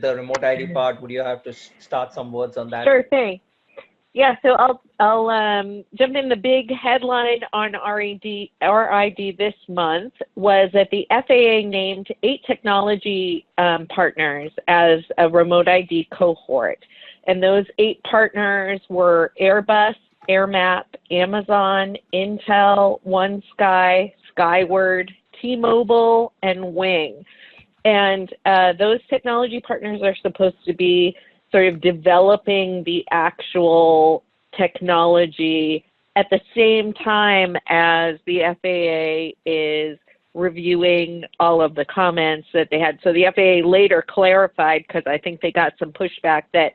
the remote ID part, would you have to start some words on that? Sure thing. Yeah, so I'll jump in. The big headline on RID this month was that the FAA named 8 technology partners as a remote ID cohort. And those 8 partners were Airbus, AirMap, Amazon, Intel, OneSky, Skyward, T-Mobile, and Wing. And those technology partners are supposed to be sort of developing the actual technology at the same time as the FAA is reviewing all of the comments that they had. So the FAA later clarified, because I think they got some pushback, that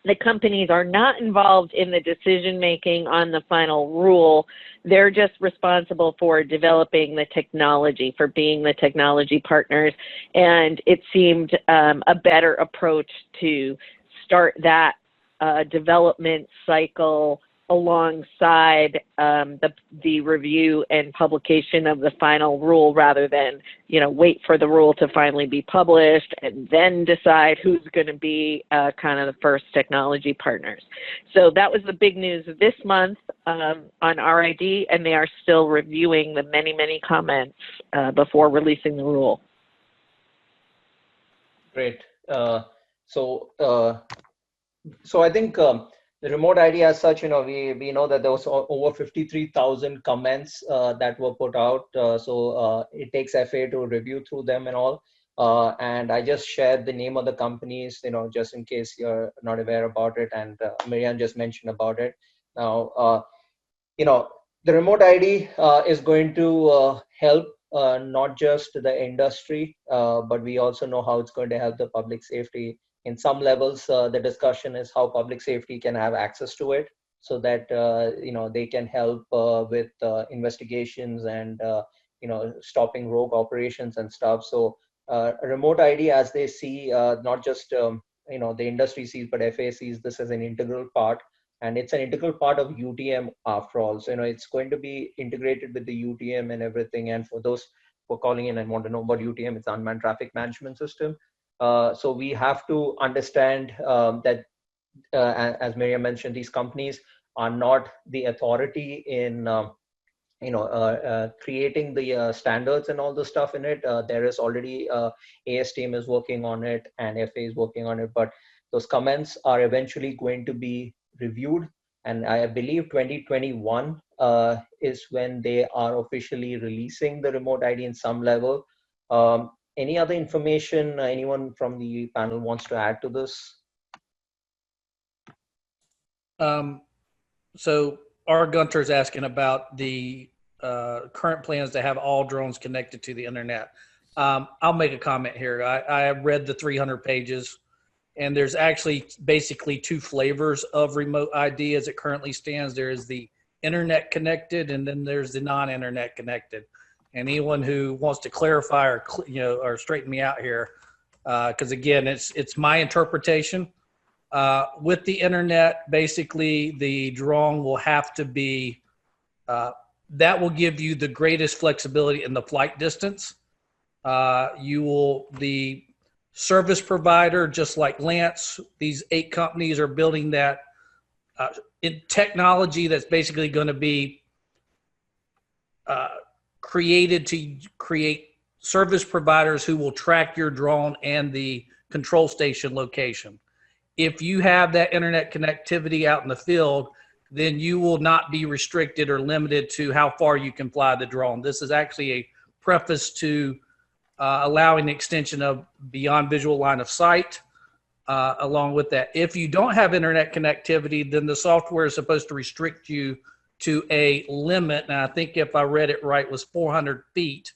the companies are not involved in the decision-making on the final rule. They're just responsible for developing the technology, for being the technology partners. And it seemed a better approach to start that development cycle alongside the review and publication of the final rule, rather than, wait for the rule to finally be published and then decide who's going to be kind of the first technology partners. So that was the big news this month on RID, and they are still reviewing the many, many comments before releasing the rule. Great. So I think the remote ID as such, we know that there was over 53,000 comments that were put out. So it takes FAA to review through them and all. And I just shared the name of the companies, just in case you're not aware about it. And Miriam just mentioned about it. Now, the remote ID is going to help not just the industry, but we also know how it's going to help the public safety. In some levels, the discussion is how public safety can have access to it, so that they can help with investigations and stopping rogue operations and stuff. So remote ID, as they see, not just the industry sees, but FAA sees this as an integral part, and it's an integral part of UTM after all. So it's going to be integrated with the UTM and everything. And for those who are calling in and want to know about UTM, it's Unmanned Traffic Management System. So we have to understand that, as Miriam mentioned, these companies are not the authority in, creating the standards and all the stuff in it. There is already AS team is working on it and FAA is working on it, but those comments are eventually going to be reviewed. And I believe 2021 is when they are officially releasing the remote ID in some level. Any other information anyone from the panel wants to add to this? So R. Gunter is asking about the current plans to have all drones connected to the internet. I'll make a comment here. I have read the 300 pages, and there's actually basically 2 flavors of remote ID as it currently stands. There is the internet connected, and then there's the non-internet connected. And anyone who wants to clarify or straighten me out here, because again, it's my interpretation. With the internet, basically the drone will have to be, that will give you the greatest flexibility in the flight distance. The service provider, just like Lance, these 8 companies are building that in technology that's basically going to be created to create service providers who will track your drone and the control station location. If you have that internet connectivity out in the field, then you will not be restricted or limited to how far you can fly the drone. This is actually a preface to allowing the extension of beyond visual line of sight. Along with that, if you don't have internet connectivity, then the software is supposed to restrict you to a limit, and I think if I read it right, was 400 feet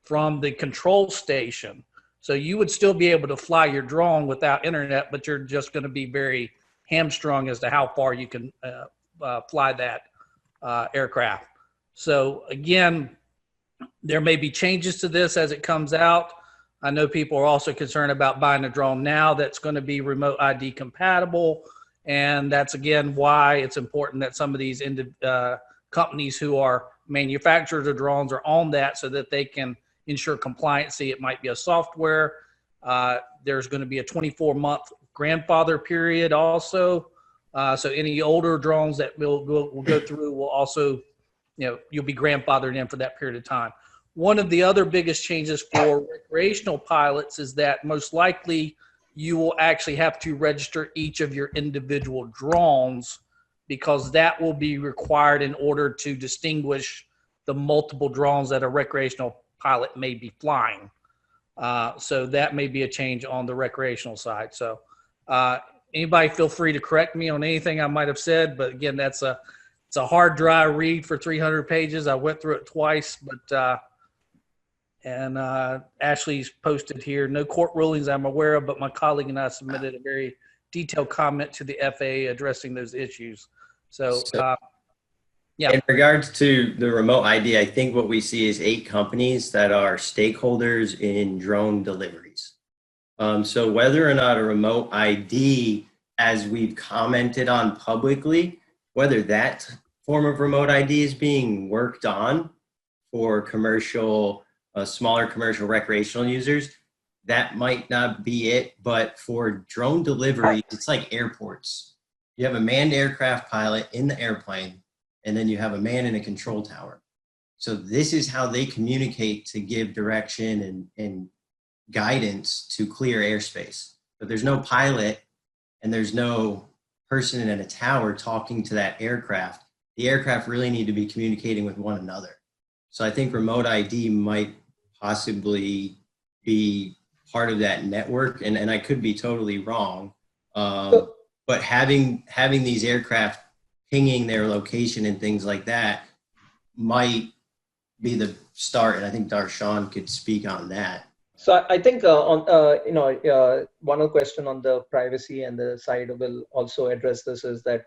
from the control station. So you would still be able to fly your drone without internet, but you're just going to be very hamstrung as to how far you can fly that aircraft. So again, there may be changes to this as it comes out. I know people are also concerned about buying a drone now that's going to be remote ID compatible. And that's, again, why it's important that some of these companies who are manufacturers of drones are on that so that they can ensure compliancy. It might be a software There's going to be a 24-month grandfather period also. So any older drones that we'll go through will also, you'll be grandfathered in for that period of time. One of the other biggest changes for recreational pilots is that most likely you will actually have to register each of your individual drones, because that will be required in order to distinguish the multiple drones that a recreational pilot may be flying. So that may be a change on the recreational side. So anybody feel free to correct me on anything I might have said, but again, it's a hard, dry read for 300 pages. I went through it twice, but and Ashley's posted here, no court rulings I'm aware of, but my colleague and I submitted a very detailed comment to the FAA addressing those issues. So yeah. In regards to the remote ID, I think what we see is 8 companies that are stakeholders in drone deliveries. So whether or not a remote ID, as we've commented on publicly, whether that form of remote ID is being worked on for commercial, smaller commercial recreational users, that might not be it. But for drone delivery, it's like airports. You have a manned aircraft pilot in the airplane, and then you have a man in a control tower. So this is how they communicate to give direction and guidance to clear airspace. But there's no pilot and there's no person in a tower talking to that aircraft. The aircraft really need to be communicating with one another. So I think remote ID might possibly be part of that network, and I could be totally wrong. But having these aircraft pinging their location and things like that might be the start. And I think Darshan could speak on that. So I think one other question on the privacy and the side will also address this is that,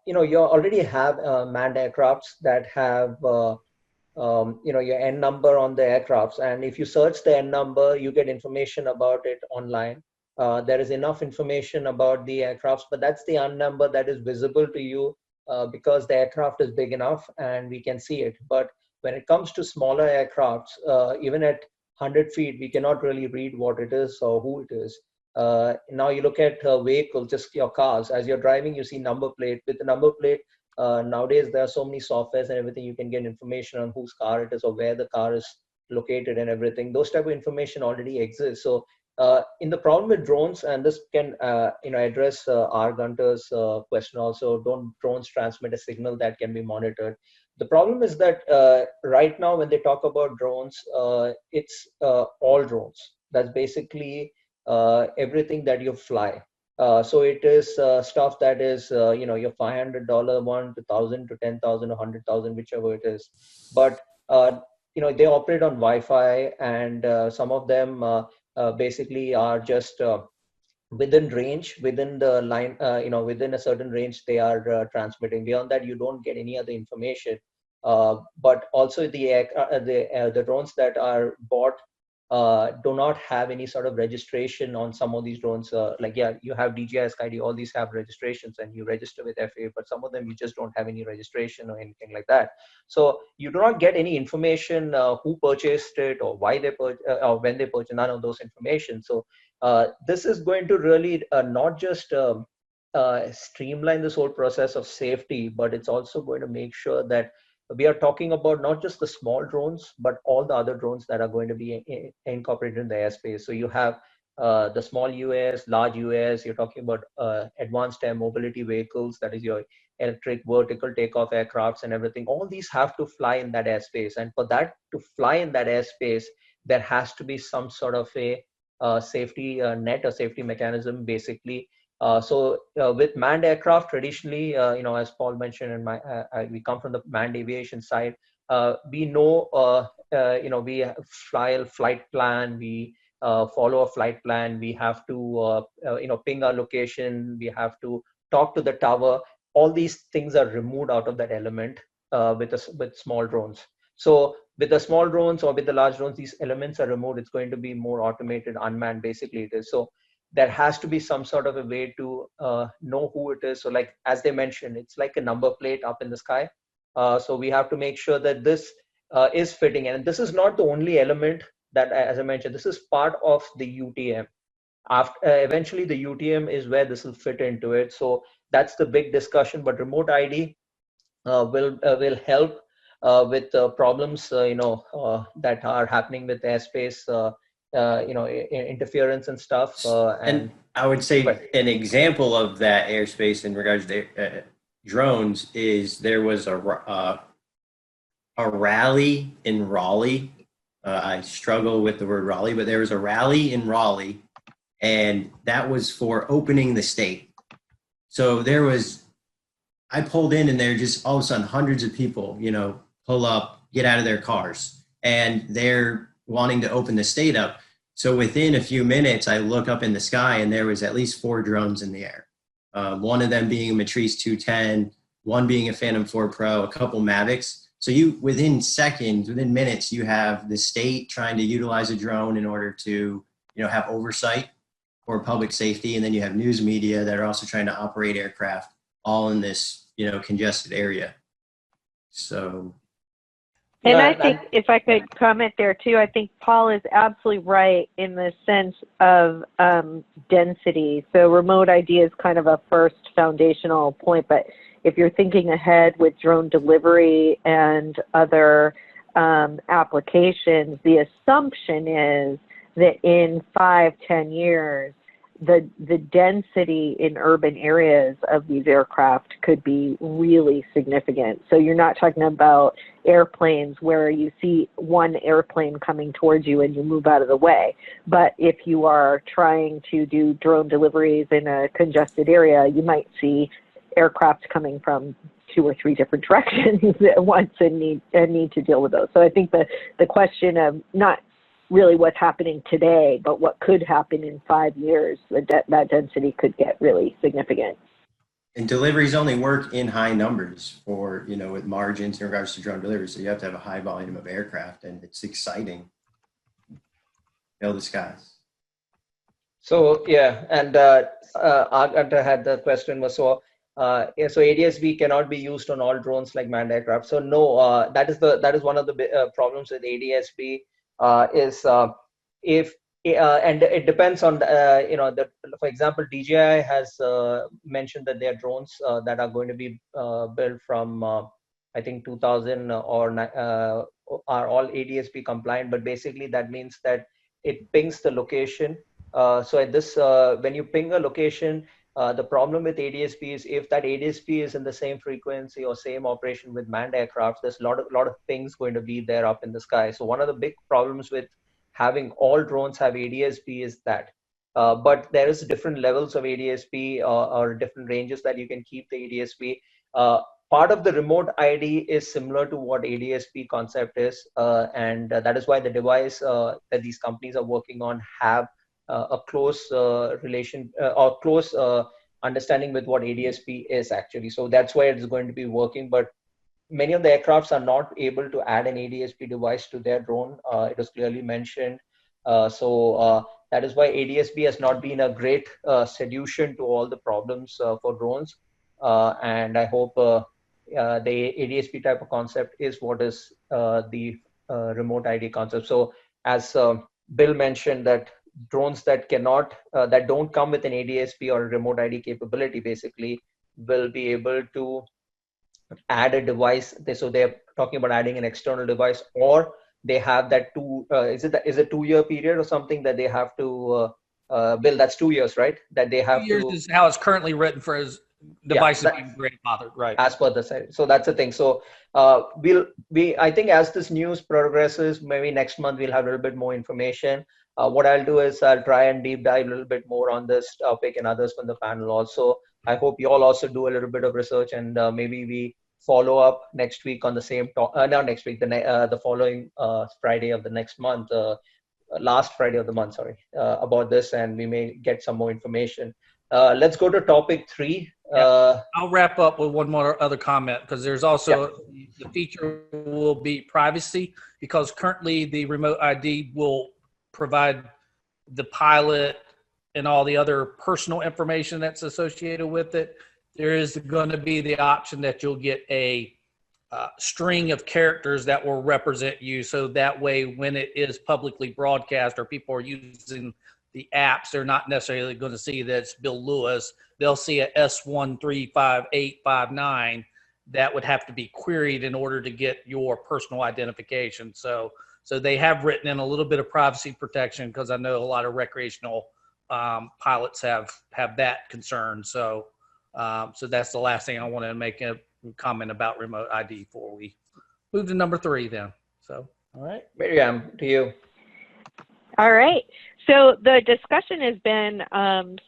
you already have manned aircrafts that have, your N number on the aircrafts. And if you search the N number, you get information about it online. There is enough information about the aircrafts, but that's the N number that is visible to you because the aircraft is big enough and we can see it. But when it comes to smaller aircrafts, even at 100 feet, we cannot really read what it is or who it is. Now you look at vehicles, just your cars. As you're driving, you see number plate. With the number plate, nowadays there are so many softwares and everything. You can get information on whose car it is or where the car is located and everything. Those type of information already exists. So in the problem with drones, and this can address R. Gunter's question also, don't drones transmit a signal that can be monitored? The problem is that right now when they talk about drones, it's all drones. That's basically everything that you fly. So it is stuff that is, your $500 one to 1,000 to 10,000 or 100,000, whichever it is. But, they operate on Wi-Fi, and some of them basically are just within range, within the line, within a certain range they are transmitting. Beyond that, you don't get any other information. But also the drones that are bought do not have any sort of registration on some of these drones. You have DJI, SkyD, all these have registrations and you register with FAA, but some of them you just don't have any registration or anything like that. So you do not get any information who purchased it or why they or when they purchased, none of those information. So this is going to really not just streamline this whole process of safety, but it's also going to make sure that we are talking about not just the small drones, but all the other drones that are going to be incorporated in the airspace. So you have the small UAS, large UAS, you're talking about advanced air mobility vehicles, that is your electric vertical takeoff aircrafts and everything. All these have to fly in that airspace. And for that to fly in that airspace, there has to be some sort of a safety net or safety mechanism, basically. So with manned aircraft, traditionally, as Paul mentioned, and we come from the manned aviation side. We know, we fly a flight plan. We follow a flight plan. We have to, ping our location. We have to talk to the tower. All these things are removed out of that element with small drones. So with the small drones or with the large drones, these elements are removed. It's going to be more automated, unmanned, basically it is. So there has to be some sort of a way to know who it is. So like, as they mentioned, it's like a number plate up in the sky. So we have to make sure that this is fitting. And this is not the only element that, as I mentioned, this is part of the UTM. After eventually the UTM is where this will fit into it. So that's the big discussion. But remote ID will help with problems that are happening with airspace, interference and stuff. And I would say but an example of that airspace in regards to drones is there was a rally in Raleigh. I struggle with the word Raleigh, but there was a rally in Raleigh, and that was for opening the state. So I pulled in, and there just all of a sudden hundreds of people, pull up, get out of their cars, and they're wanting to open the state up. So within a few minutes, I look up in the sky, and there was at least 4 drones in the air. One of them being a Matrice 210, one being a Phantom 4 Pro, a couple Mavics. So within seconds, within minutes, you have the state trying to utilize a drone in order to, have oversight for public safety. And then you have news media that are also trying to operate aircraft all in this, congested area. So. And I think if I could comment there too, I think Paul is absolutely right in the sense of density. So remote ID is kind of a first foundational point, but if you're thinking ahead with drone delivery and other applications, the assumption is that in 5-10 years, the density in urban areas of these aircraft could be really significant. So you're not talking about airplanes where you see one airplane coming towards you and you move out of the way. But if you are trying to do drone deliveries in a congested area, you might see aircraft coming from 2 or 3 different directions at once and need to deal with those. So I think the question of not really what's happening today, but what could happen in 5 years, that density could get really significant. And deliveries only work in high numbers for, with margins in regards to drone deliveries. So you have to have a high volume of aircraft, and it's exciting. Fill the skies. So yeah, and Agata had the question was so ADSB cannot be used on all drones like manned aircraft. So no, that is one of the problems with ADSB. If and it depends on for example, DJI has mentioned that their drones that are going to be built from I think 2000 are all ADSB compliant, but basically that means that it pings the location. So at this when you ping a location, the problem with ADSB is if that ADSB is in the same frequency or same operation with manned aircraft, there's a lot of pings going to be there up in the sky. So one of the big problems with having all drones have ADSB is that. But there is different levels of ADSB or different ranges that you can keep the ADSB. Part of the remote ID is similar to what ADSB concept is, and that is why the device that these companies are working on have a close relation or close understanding with what ADSB is actually. So that's why it's going to be working. But many of the aircrafts are not able to add an ADSB device to their drone. It was clearly mentioned. So that is why ADSB has not been a great solution to all the problems for drones. And I hope the ADSB type of concept is what is the remote ID concept. So as Bill mentioned, that drones that cannot, that don't come with an ADSB or remote ID capability, basically will be able to add a device. So they're talking about adding an external device, or they have that is a 2-year period or something that they have to Bill, that's 2 years, right? That they have 2 years to. Is how it's currently written for his devices being grandfathered, right? As per the site. So that's the thing. So I think as this news progresses, maybe next month we'll have a little bit more information. What I'll do is I'll try and deep dive a little bit more on this topic and others from the panel also. I hope you all also do a little bit of research, and maybe we follow up next week on the same not next week, the following Friday of the next month, last Friday of the month, sorry, about this, and we may get some more information. Let's go to topic 3. I'll wrap up with one more other comment, because there's also the feature will be privacy, because currently the remote ID will provide the pilot and all the other personal information that's associated with it. There is going to be the option that you'll get a string of characters that will represent you. So that way, when it is publicly broadcast or people are using the apps, they're not necessarily going to see that it's Bill Lewis. They'll see a S135859 that would have to be queried in order to get your personal identification. So they have written in a little bit of privacy protection, because I know a lot of recreational pilots have that concern. So that's the last thing I wanted to make a comment about remote ID before we move to number 3 then. So, all right. Miriam, to you. All right. So the discussion has been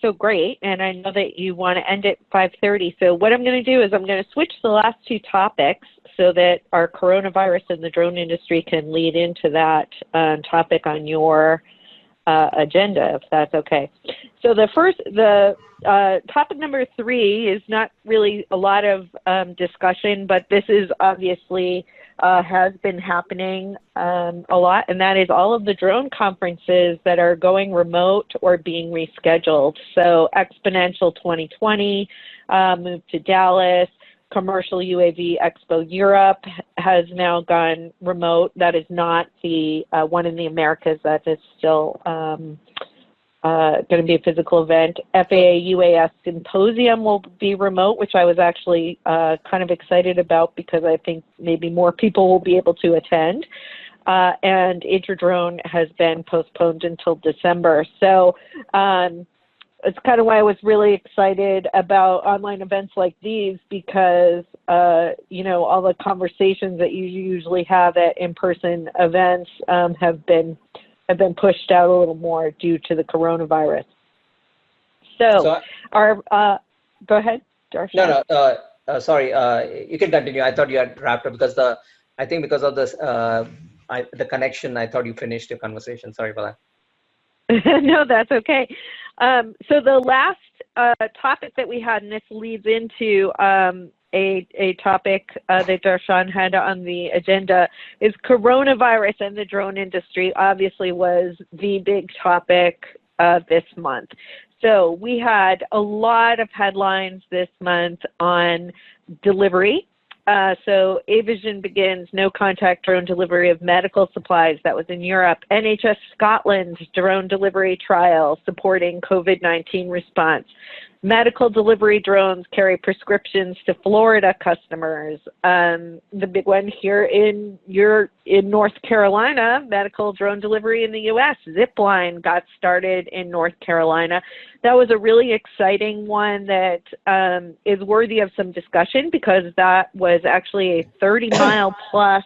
so great, and I know that you want to end at 5:30. So what I'm going to do is I'm going to switch the last 2 topics so that our coronavirus and the drone industry can lead into that topic on your agenda, if that's okay. So the topic number 3 is not really a lot of discussion, but this is obviously has been happening a lot, and that is all of the drone conferences that are going remote or being rescheduled. So Exponential 2020 moved to Dallas. Commercial UAV Expo Europe has now gone remote. That is not the one in the Americas. That is still going to be a physical event. FAA UAS Symposium will be remote, which I was actually kind of excited about, because I think maybe more people will be able to attend. And Interdrone has been postponed until December. So it's kind of why I was really excited about online events like these, because, you know, all the conversations that you usually have at in-person events have been pushed out a little more due to the coronavirus. So go ahead, Darshan. No, sorry, you can continue. I thought you had wrapped up, because I think because of this, the connection, I thought you finished your conversation. Sorry for that. No, that's okay. So the last topic that we had, and this leads into a topic that Darshan had on the agenda, is coronavirus, and the drone industry obviously was the big topic this month. So we had a lot of headlines this month on delivery. So Avision begins no contact drone delivery of medical supplies. That was in Europe. NHS Scotland drone delivery trial supporting COVID-19 response. Medical delivery drones carry prescriptions to Florida customers. The big one here in North Carolina, medical drone delivery in the U.S. Zipline got started in North Carolina. That was a really exciting one that is worthy of some discussion, because that was actually a 30-mile plus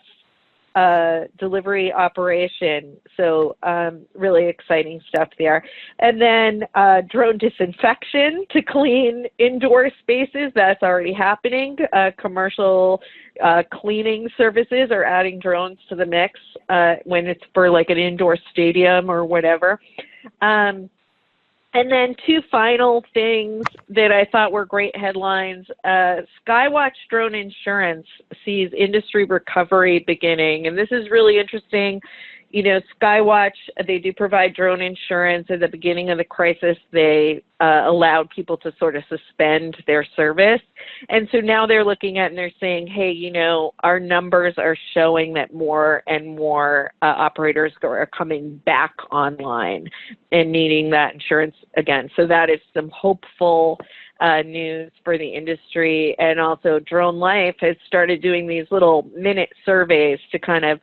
delivery operation. So really exciting stuff there. And then drone disinfection to clean indoor spaces. That's already happening. Commercial cleaning services are adding drones to the mix when it's for like an indoor stadium or whatever. And then 2 final things that I thought were great headlines. Skywatch Drone Insurance sees industry recovery beginning. And this is really interesting. You know, Skywatch, they do provide drone insurance. At the beginning of the crisis, they allowed people to sort of suspend their service. And so now they're looking at and they're saying, hey, you know, our numbers are showing that more and more operators are coming back online and needing that insurance again. So that is some hopeful news for the industry. And also Drone Life has started doing these little minute surveys to kind of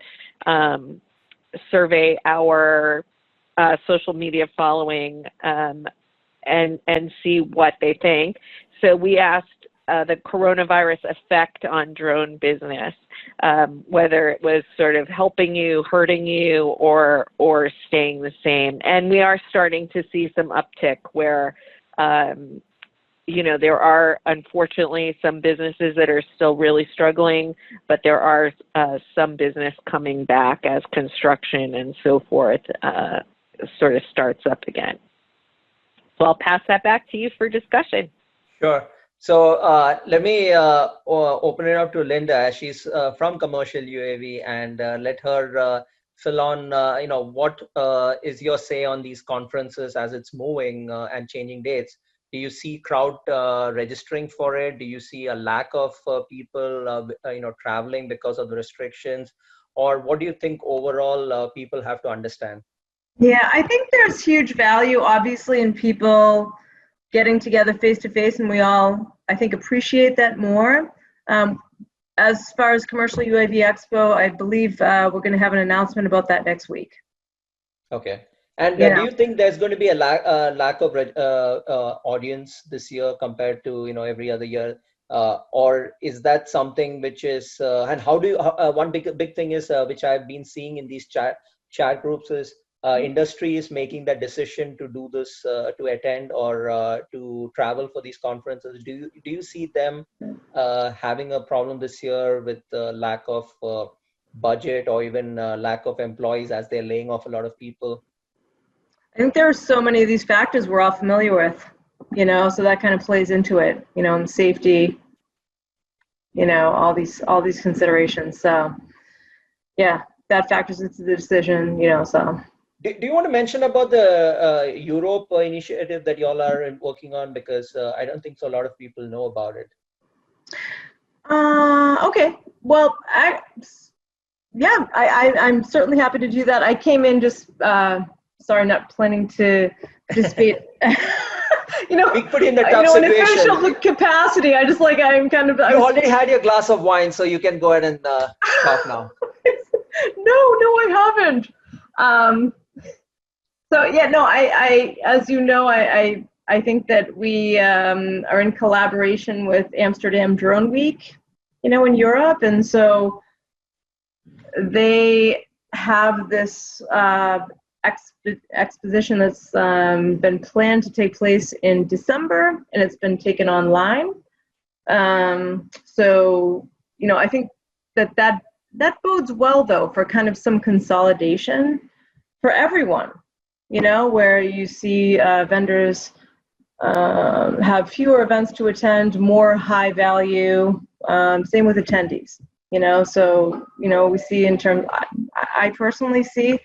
survey our social media following and see what they think. So we asked the coronavirus effect on drone business, whether it was sort of helping you, hurting you, or staying the same. And we are starting to see some uptick where you know, there are unfortunately some businesses that are still really struggling, but there are some business coming back as construction and so forth sort of starts up again. So I'll pass that back to you for discussion. Sure. So let me open it up to Linda, as she's from Commercial UAV, and let her fill on, you know, what is your say on these conferences as it's moving and changing dates. Do you see crowd registering for it? Do you see a lack of people, traveling because of the restrictions? Or what do you think overall people have to understand? Yeah, I think there's huge value, obviously, in people getting together face to face, and we all, I think, appreciate that more. As far as Commercial UAV Expo, I believe we're going to have an announcement about that next week. Okay. And Yeah. do you think there's going to be a lack of audience this year compared to every other year, or is that something which is and how do you one big thing is which I've been seeing in these chat groups is industry is making that decision to do this to attend or to travel for these conferences. Do you see them having a problem this year with lack of budget or even lack of employees as they're laying off a lot of people? I think there are so many of these factors we're all familiar with, so that kind of plays into it, and safety, all these considerations. So, yeah, that factors into the decision, so. Do you want to mention about the Europe initiative that y'all are working on? Because I don't think so a lot of people know about it. Okay. Well, I'm certainly happy to do that. I came in just, sorry, not planning to participate. We put in the tough situation. In official capacity, I'm kind of. You already had your glass of wine, so you can go ahead and talk now. No, I haven't. So yeah, no, I as you know, I think that we are in collaboration with Amsterdam Drone Week, in Europe, and so they have this exposition that's been planned to take place in December, and it's been taken online. So I think that bodes well, though, for kind of some consolidation for everyone. Where you see vendors have fewer events to attend, more high value. Same with attendees. So we see in terms. I personally see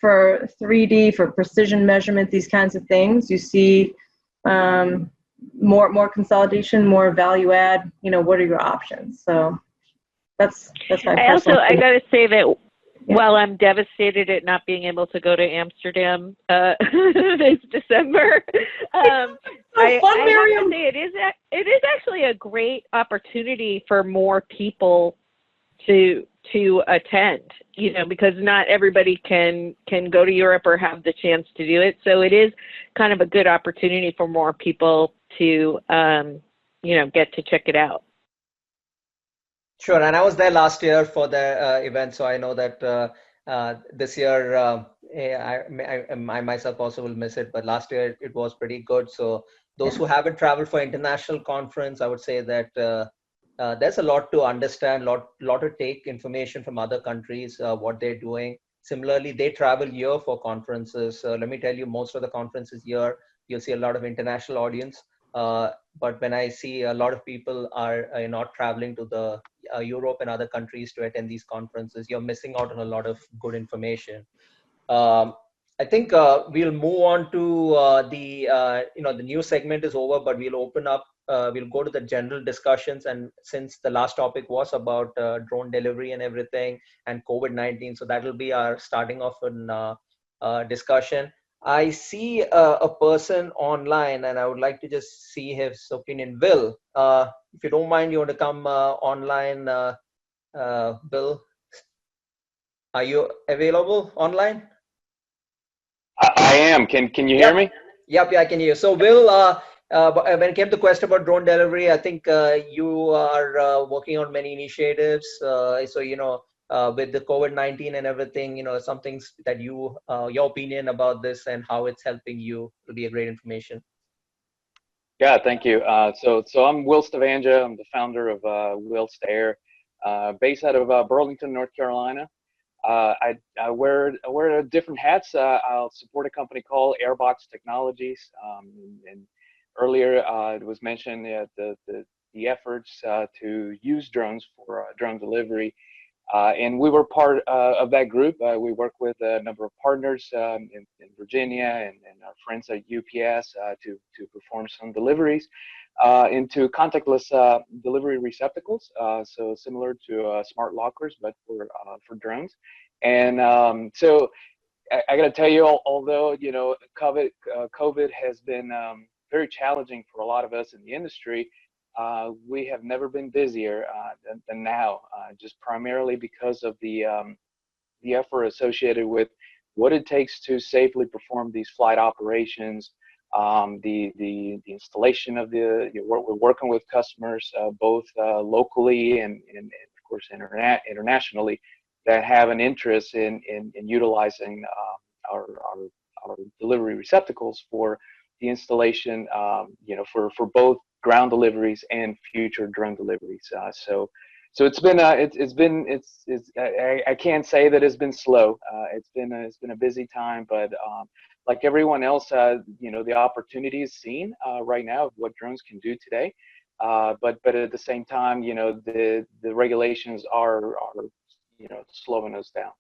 for 3D, for precision measurement, these kinds of things, you see more consolidation, more value add. What are your options? So that's my personal. I got to say that. Well, I'm devastated at not being able to go to Amsterdam this December. I have to say it is actually a great opportunity for more people to attend, because not everybody can go to Europe or have the chance to do it. So it is kind of a good opportunity for more people to get to check it out. Sure, and I was there last year for the event, so I know that this year I myself also will miss it. But last year it was pretty good. So those who haven't traveled for international conference, I would say that there's a lot to understand, lot to take information from other countries, what they're doing. Similarly, they travel here for conferences. Let me tell you, most of the conferences here, you'll see a lot of international audience. But when I see a lot of people are not traveling to the Europe and other countries to attend these conferences, you're missing out on a lot of good information. I think we'll move on to the new segment is over, but we'll open up. We'll go to the general discussions, and since the last topic was about drone delivery and everything and COVID-19, so that will be our starting off in discussion. I see a person online, and I would like to just see his opinion. Will, if you don't mind, you want to come online? Bill, are you available online? I am. Can you hear me? Yep, yeah, I can hear you. So, Will, when it came to question about drone delivery, I think you are working on many initiatives. With the COVID-19 and everything, some things that your opinion about this and how it's helping you will be a great information. Yeah, thank you. So I'm Will Stavanja. I'm the founder of Whilst Air, based out of Burlington, North Carolina. I wear different hats. I'll support a company called Airbox Technologies. And earlier it was mentioned the efforts to use drones for drone delivery. And we were part of that group. We work with a number of partners in Virginia and our friends at UPS to perform some deliveries into contactless delivery receptacles. So similar to smart lockers, but for drones. And so I got to tell you, although COVID has been very challenging for a lot of us in the industry, we have never been busier than now, just primarily because of the effort associated with what it takes to safely perform these flight operations, the installation of we're working with customers both locally and of course internationally that have an interest in utilizing our delivery receptacles for the installation, for both ground deliveries and future drone deliveries. So it's been I can't say that it's been slow. It's been a busy time, but like everyone else, the opportunity is seen right now of what drones can do today. But at the same time, the regulations are slowing us down.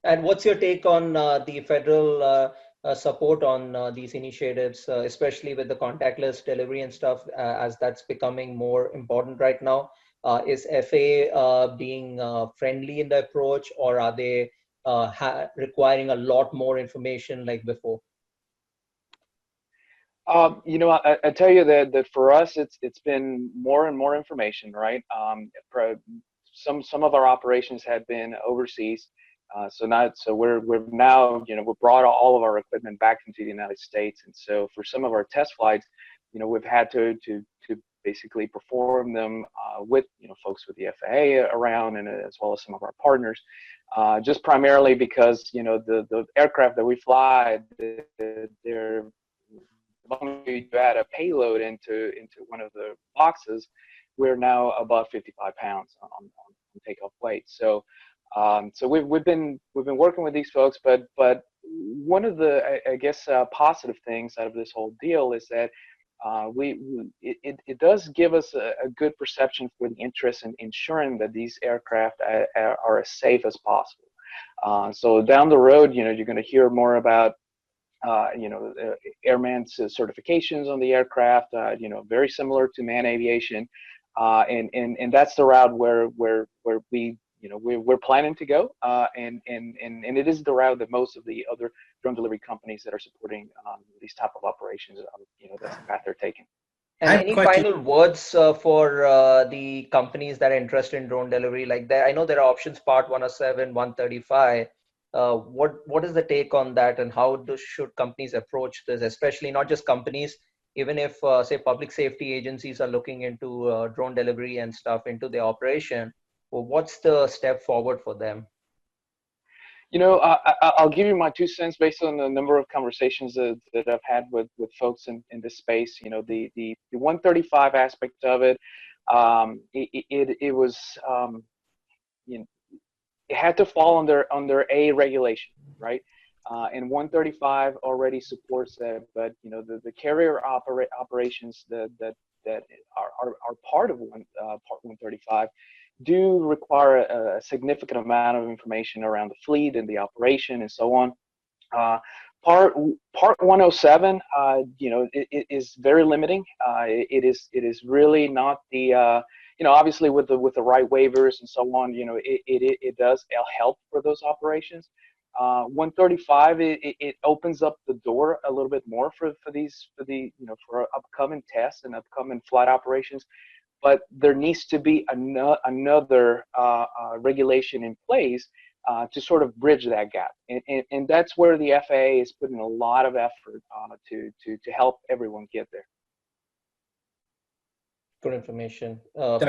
And what's your take on the federal support on these initiatives, especially with the contactless delivery and stuff, as that's becoming more important right now? Is FAA being friendly in the approach, or are they requiring a lot more information like before? I tell you that for us, it's been more and more information, right? Some of our operations had been overseas, so we're now we brought all of our equipment back into the United States, and so for some of our test flights, we've had to basically perform them with folks with the FAA around, and as well as some of our partners, just primarily because the aircraft that we fly, they're long as you add a payload into one of the boxes, we're now above 55 pounds on takeoff weight. So we've been working with these folks, but one of the I guess positive things out of this whole deal is that it does give us a good perception for the interest in ensuring that these aircraft are as safe as possible. So down the road, you're going to hear more about airman certifications on the aircraft, very similar to manned aviation, and that's the route where we're planning to go, and it is the route that most of the other drone delivery companies that are supporting these type of operations, that's the path they're taking. And any final words for the companies that are interested in drone delivery like that? I know there are options Part 107, 135. What is the take on that, and how should companies approach this, especially not just companies, even if say public safety agencies are looking into drone delivery and stuff into their operation? Well, what's the step forward for them? I'll give you my 2 cents based on the number of conversations that I've had with folks in this space. The 135 aspect of it, it was it had to fall under a regulation, right? And 135 already supports that, but the carrier operations that are part of Part 135 do require a significant amount of information around the fleet and the operation and so on. Part 107, it is very limiting. It is really not the obviously with the right waivers and so on, it does help for those operations. 135, it opens up the door a little bit more for for upcoming tests and upcoming flight operations. But there needs to be another regulation in place to sort of bridge that gap, and that's where the FAA is putting a lot of effort to help everyone get there. Good information, Paul.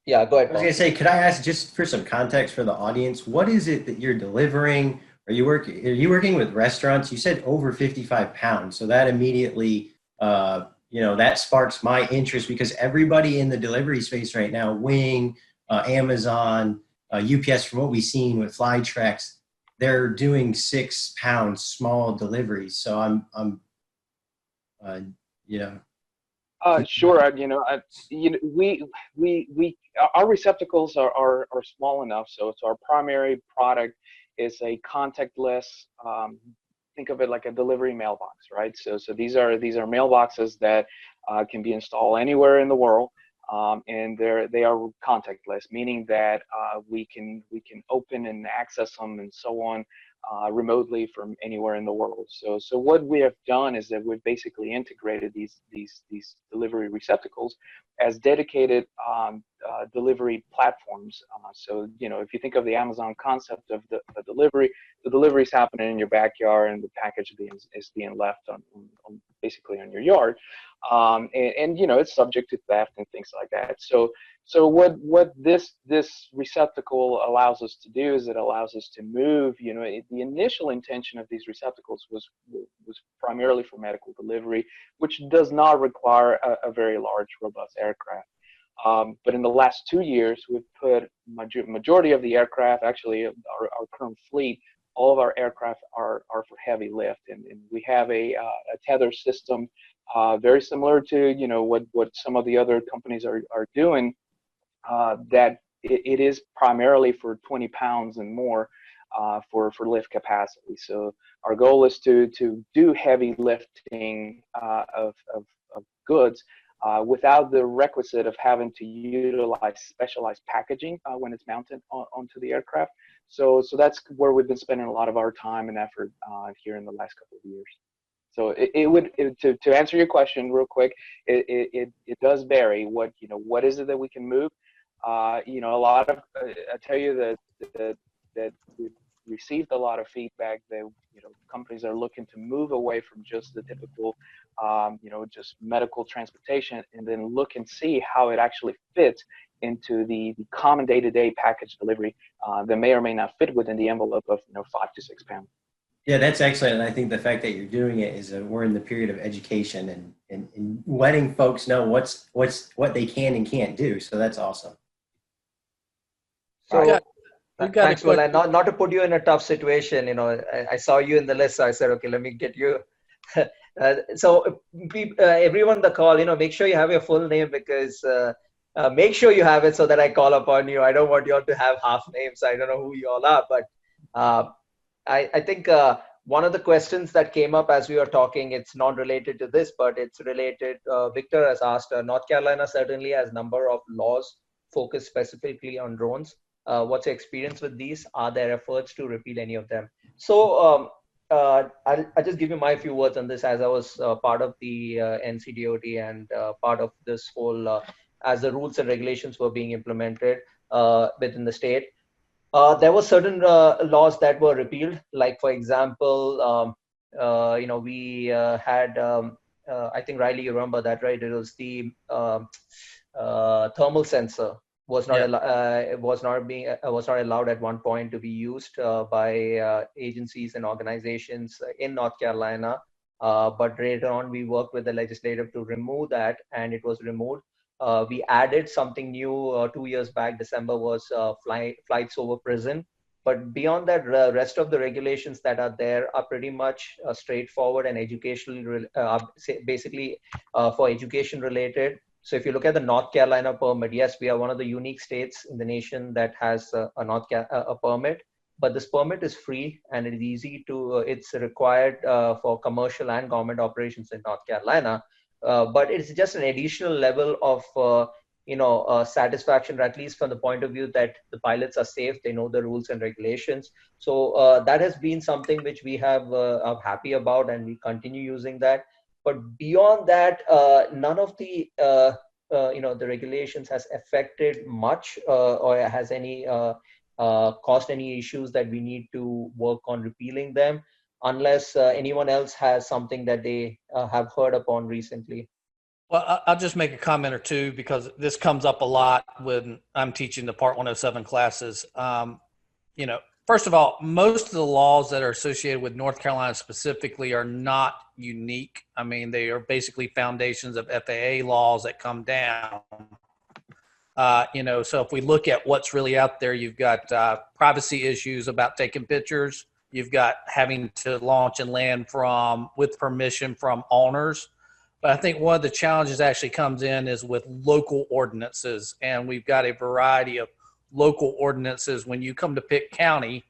Yeah, go ahead. I was going to say, could I ask, just for some context for the audience, what is it that you're delivering? Are you working with restaurants? You said over 55 pounds, so that immediately that sparks my interest, because everybody in the delivery space right now, Wing, Amazon, UPS, from what we've seen with Flytrex, they're doing 6 pound small deliveries. So I'm Sure. Our receptacles are small enough. So our primary product is a contactless. Think of it like a delivery mailbox, right? So these are mailboxes that can be installed anywhere in the world, and they are contactless, meaning that we can open and access them and so on remotely from anywhere in the world. So what we have done is that we've basically integrated these delivery receptacles as dedicated delivery platforms. So if you think of the Amazon concept of the delivery is happening in your backyard and the package is being left on basically on your yard, and it's subject to theft and things like that. So what this receptacle allows us to do is it allows us to move. The initial intention of these receptacles was primarily for medical delivery, which does not require a very large, robust aircraft. But in the last 2 years, we've put majority of the aircraft, actually our current fleet, all of our aircraft are for heavy lift, and we have a tether system very similar to what some of the other companies are doing. That it is primarily for 20 pounds and more for lift capacity. So our goal is to do heavy lifting of goods without the requisite of having to utilize specialized packaging when it's mounted onto the aircraft. So that's where we've been spending a lot of our time and effort here in the last couple of years. So to answer your question real quick, it does vary. What is it that we can move? A lot of I tell you that we've received a lot of feedback that companies are looking to move away from just the typical just medical transportation, and then look and see how it actually fits into the common day-to-day package delivery that may or may not fit within the envelope of 5 to 6 pounds. Yeah, that's excellent. And I think the fact that you're doing it is we're in the period of education and letting folks know what they can and can't do. So that's awesome. So thanks, Will. And not to put you in a tough situation, I saw you in the list, so I said, okay, let me get you. So everyone on the call, make sure you have your full name, because make sure you have it so that I call upon you. I don't want you all to have half names. I don't know who you all are, but I think one of the questions that came up as we were talking, it's not related to this, but it's related. Victor has asked, North Carolina certainly has a number of laws focused specifically on drones. What's your experience with these? Are there efforts to repeal any of them? So I'll just give you my few words on this, as I was part of the NCDOT and part of this whole, as the rules and regulations were being implemented within the state. There were certain laws that were repealed, like, for example, we had, I think, Riley, you remember that, right? It was the thermal sensor was not allowed at one point to be used by agencies and organizations in North Carolina. But later on, we worked with the legislative to remove that, and it was removed. We added something new 2 years back. December was flights over prison. But beyond that, the rest of the regulations that are there are pretty much straightforward and educational, basically for education related. So if you look at the North Carolina permit, yes, we are one of the unique states in the nation that has a permit. But this permit is free, and it is easy to. It's required for commercial and government operations in North Carolina. But it's just an additional level of satisfaction, at least from the point of view that the pilots are safe, they know the rules and regulations. So that has been something which we are happy about, and we continue using that. But beyond that, none of the the regulations has affected much or has any caused any issues that we need to work on repealing them, unless anyone else has something that they have heard upon recently. Well, I'll just make a comment or two, because this comes up a lot when I'm teaching the Part 107 classes. First of all, most of the laws that are associated with North Carolina specifically are not unique. I mean, they are basically foundations of FAA laws that come down. So if we look at what's really out there, you've got privacy issues about taking pictures. You've got having to launch and land with permission from owners. But I think one of the challenges actually comes in is with local ordinances, and we've got a variety of local ordinances. When you come to Pitt County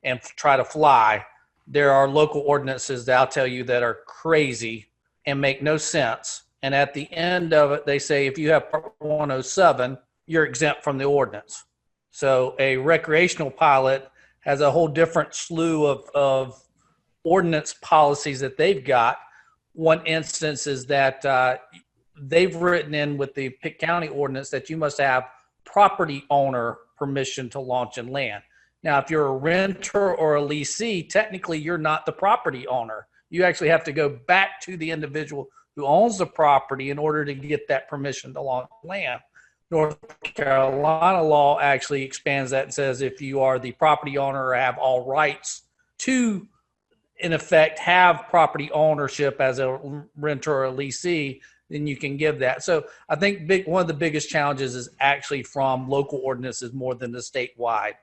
and try to fly, there are local ordinances that I'll tell you that are crazy and make no sense. And at the end of it, they say if you have Part 107, you're exempt from the ordinance. So a recreational pilot has a whole different slew of ordinance policies that they've got. One instance is that they've written in with the Pitt County ordinance that you must have property owner permission to launch and land. Now, if you're a renter or a leasee, technically you're not the property owner. You actually have to go back to the individual who owns the property in order to get that permission to launch land. North Carolina law actually expands that and says if you are the property owner or have all rights to, in effect, have property ownership as a renter or a leasee, then you can give that. So I think one of the biggest challenges is actually from local ordinances more than the statewide.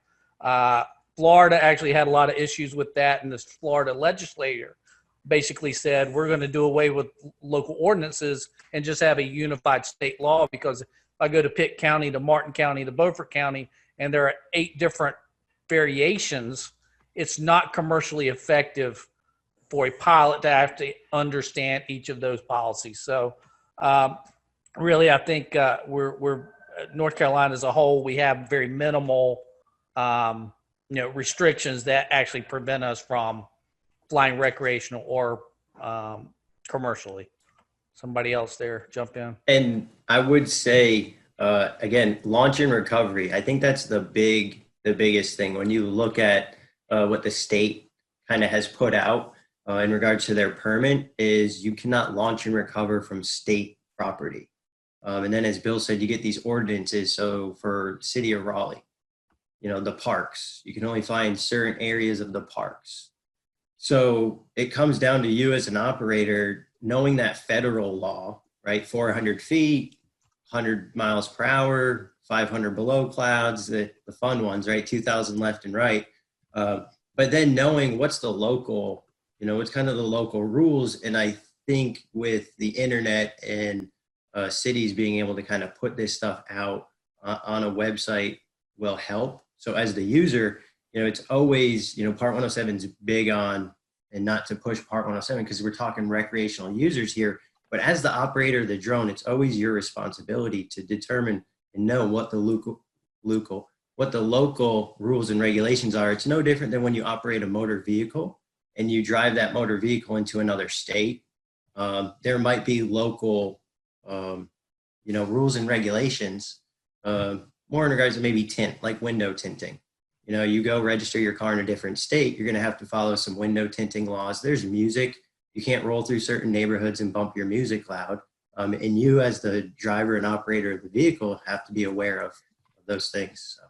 Florida actually had a lot of issues with that, and the Florida legislature basically said we're going to do away with local ordinances and just have a unified state law, because if I go to Pitt County, to Martin County, to Beaufort County, and there are 8 different variations, it's not commercially effective for a pilot to have to understand each of those policies. So really, I think we're North Carolina as a whole, we have very minimal restrictions that actually prevent us from flying recreational or commercially. Somebody else there, jump in. And I would say, again, launch and recovery. I think that's the biggest thing when you look at what the state kind of has put out in regards to their permit is you cannot launch and recover from state property. And then as Bill said, you get these ordinances. So for city of Raleigh, the parks, you can only fly in certain areas of the parks. So it comes down to you as an operator knowing that federal law, right? 400 feet, 100 miles per hour, 500 below clouds, the fun ones, right? 2,000 left and right. But then knowing what's the local, what's kind of the local rules. And I think with the internet and cities being able to kind of put this stuff out on a website will help. So as the user, it's always, Part 107 is big on, and not to push Part 107 because we're talking recreational users here, but as the operator of the drone, it's always your responsibility to determine and know what the local rules and regulations are. It's no different than when you operate a motor vehicle and you drive that motor vehicle into another state. There might be local, rules and regulations, more in regards to maybe tint, like window tinting. You go register your car in a different state, you're going to have to follow some window tinting laws. There's music. You can't roll through certain neighborhoods and bump your music loud. And you as the driver and operator of the vehicle have to be aware of those things. So.